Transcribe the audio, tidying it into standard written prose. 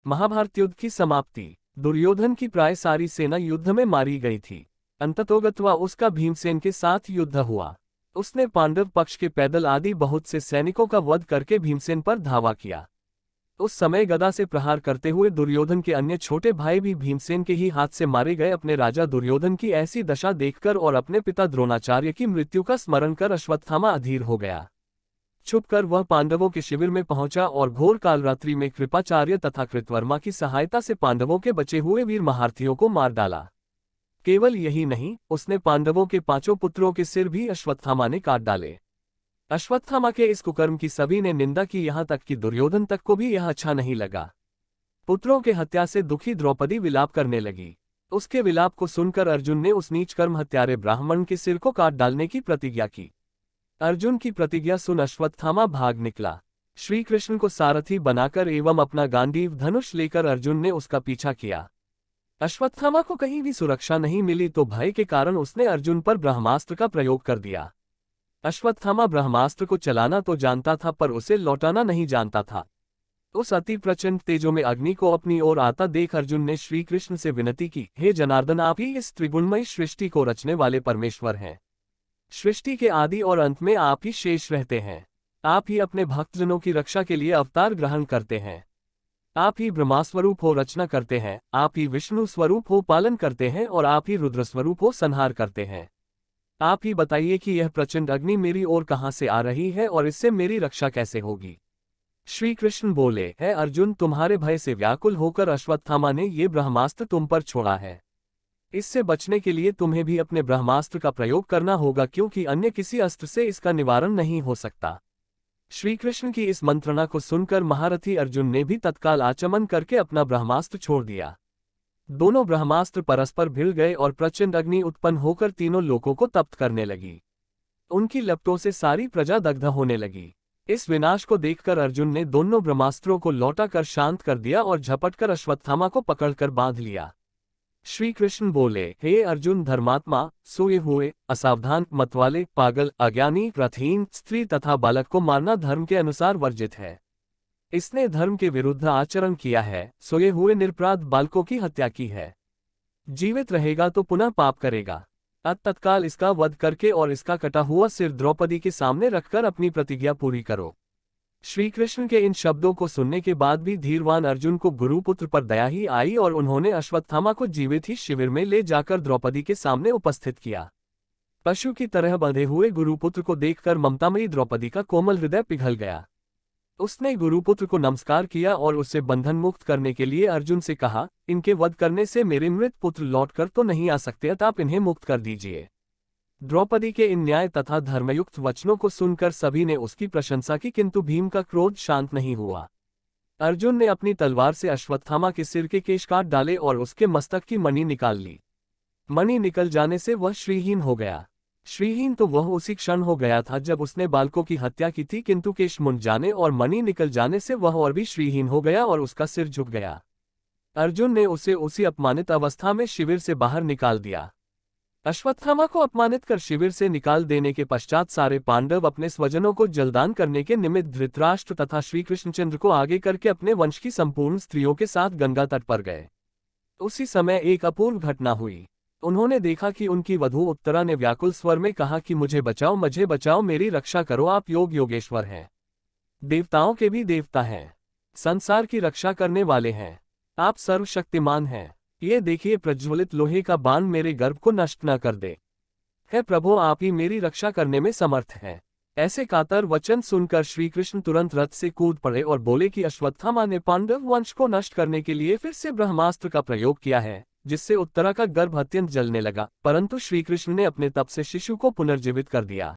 महाभारत युद्ध की समाप्ति। दुर्योधन की प्राय सारी सेना युद्ध में मारी गई थी। अंततोगत्वा उसका भीमसेन के साथ युद्ध हुआ। उसने पांडव पक्ष के पैदल आदि बहुत से सैनिकों का वध करके भीमसेन पर धावा किया। उस समय गदा से प्रहार करते हुए दुर्योधन के अन्य छोटे भाई भी भीमसेन के ही हाथ से मारे गए। अपने राजा दुर्योधन की ऐसी दशा देखकर और अपने पिता द्रोणाचार्य की मृत्यु का स्मरण कर अश्वत्थामा अधीर हो गया। छुपकर वह पांडवों के शिविर में पहुंचा और घोर कालरात्रि में कृपाचार्य तथा कृतवर्मा की सहायता से पांडवों के बचे हुए वीर महारथियों को मार डाला। केवल यही नहीं, उसने पांडवों के 5 पुत्रों के सिर भी अश्वत्थामा ने काट डाले। अश्वत्थामा के इस कुकर्म की सभी ने निंदा की, यहाँ तक कि दुर्योधन तक को भी यह अच्छा नहीं लगा। पुत्रों के हत्या से दुखी द्रौपदी विलाप करने लगी। उसके विलाप को सुनकर अर्जुन ने उस नीच कर्म हत्यारे ब्राह्मण के सिर को काट डालने की प्रतिज्ञा की। अर्जुन की प्रतिज्ञा सुन अश्वत्थामा भाग निकला। श्री कृष्ण को सारथी बनाकर एवं अपना गांडीव धनुष लेकर अर्जुन ने उसका पीछा किया। अश्वत्थामा को कहीं भी सुरक्षा नहीं मिली तो भय के कारण उसने अर्जुन पर ब्रह्मास्त्र का प्रयोग कर दिया। अश्वत्थामा ब्रह्मास्त्र को चलाना तो जानता था पर उसे लौटाना नहीं जानता था। उस अति प्रचंड तेजों में अग्नि को अपनी ओर आता देख अर्जुन ने श्री कृष्ण से विनती की, हे जनार्दन, आप ही इस त्रिगुणमयी सृष्टि को रचने वाले परमेश्वर हैं। सृष्टि के आदि और अंत में आप ही शेष रहते हैं। आप ही अपने भक्तजनों की रक्षा के लिए अवतार ग्रहण करते हैं। आप ही ब्रह्मा स्वरूप हो रचना करते हैं, आप ही विष्णु स्वरूप हो पालन करते हैं और आप ही रुद्र स्वरूप हो संहार करते हैं। आप ही बताइए कि यह प्रचंड अग्नि मेरी ओर कहां से आ रही है और इससे मेरी रक्षा कैसे होगी। श्री कृष्ण बोले, है अर्जुन, तुम्हारे भय से व्याकुल होकर अश्वत्थामा ने ये ब्रह्मास्त्र तुम पर छोड़ा है। इससे बचने के लिए तुम्हें भी अपने ब्रह्मास्त्र का प्रयोग करना होगा, क्योंकि अन्य किसी अस्त्र से इसका निवारण नहीं हो सकता। श्री कृष्ण की इस मंत्रणा को सुनकर महारथी अर्जुन ने भी तत्काल आचमन करके अपना ब्रह्मास्त्र छोड़ दिया। दोनों ब्रह्मास्त्र परस्पर भिड़ गए और प्रचंड अग्नि उत्पन्न होकर तीनों लोकों को तप्त करने लगी। उनकी लपटों से सारी प्रजा दग्ध होने लगी। इस विनाश को देखकर अर्जुन ने दोनों ब्रह्मास्त्रों को लौटा कर शांत कर दिया और झपटकर अश्वत्थामा को पकड़कर बांध लिया। श्री कृष्ण बोले, हे अर्जुन, धर्मात्मा, सोए हुए, असावधान, मतवाले, पागल, अज्ञानी, रथहीन, स्त्री तथा बालक को मारना धर्म के अनुसार वर्जित है। इसने धर्म के विरुद्ध आचरण किया है, सोए हुए निरपराध बालकों की हत्या की है। जीवित रहेगा तो पुनः पाप करेगा। तत्काल इसका वध करके और इसका कटा हुआ सिर द्रौपदी के सामने रखकर अपनी प्रतिज्ञा पूरी करो। श्री कृष्ण के इन शब्दों को सुनने के बाद भी धीरवान अर्जुन को गुरुपुत्र पर दया ही आई और उन्होंने अश्वत्थामा को जीवित ही शिविर में ले जाकर द्रौपदी के सामने उपस्थित किया। पशु की तरह बंधे हुए गुरुपुत्र को देखकर ममतामयी द्रौपदी का कोमल हृदय पिघल गया। उसने गुरुपुत्र को नमस्कार किया और उसे बंधन मुक्त करने के लिए अर्जुन से कहा, इनके वध करने से मेरे मृत पुत्र लौटकर तो नहीं आ सकते, अतः आप इन्हें मुक्त कर दीजिए। द्रौपदी के इन न्याय तथा धर्मयुक्त वचनों को सुनकर सभी ने उसकी प्रशंसा की, किंतु भीम का क्रोध शांत नहीं हुआ। अर्जुन ने अपनी तलवार से अश्वत्थामा के सिर के केश काट डाले और उसके मस्तक की मणि निकाल ली। मणि निकल जाने से वह श्रीहीन हो गया। श्रीहीन तो वह उसी क्षण हो गया था जब उसने बालकों की हत्या की थी, किंतु केश मुंड जाने और मणि निकल जाने से वह और भी श्रीहीन हो गया और उसका सिर झुक गया। अर्जुन ने उसे उसी अपमानित अवस्था में शिविर से बाहर निकाल दिया। अश्वत्थामा को अपमानित कर शिविर से निकाल देने के पश्चात सारे पांडव अपने स्वजनों को जलदान करने के निमित्त धृतराष्ट्र तथा श्री कृष्णचंद्र को आगे करके अपने वंश की संपूर्ण स्त्रियों के साथ गंगा तट पर गए। उसी समय एक अपूर्व घटना हुई। उन्होंने देखा कि उनकी वधू उत्तरा ने व्याकुल स्वर में कहा कि मुझे बचाओ, मेरी रक्षा करो, आप योग योगेश्वर हैं, देवताओं के भी देवता हैं, संसार की रक्षा करने वाले हैं, आप सर्वशक्तिमान हैं। ये देखिए, प्रज्वलित लोहे का बाण मेरे गर्भ को नष्ट न कर दे। है प्रभु, आप ही मेरी रक्षा करने में समर्थ हैं। ऐसे कातर वचन सुनकर श्री कृष्ण तुरंत रथ से कूद पड़े और बोले कि अश्वत्थामा ने पांडव वंश को नष्ट करने के लिए फिर से ब्रह्मास्त्र का प्रयोग किया है, जिससे उत्तरा का गर्भ अत्यंत जलने लगा, परंतु श्री कृष्ण ने अपने तप से शिशु को पुनर्जीवित कर दिया।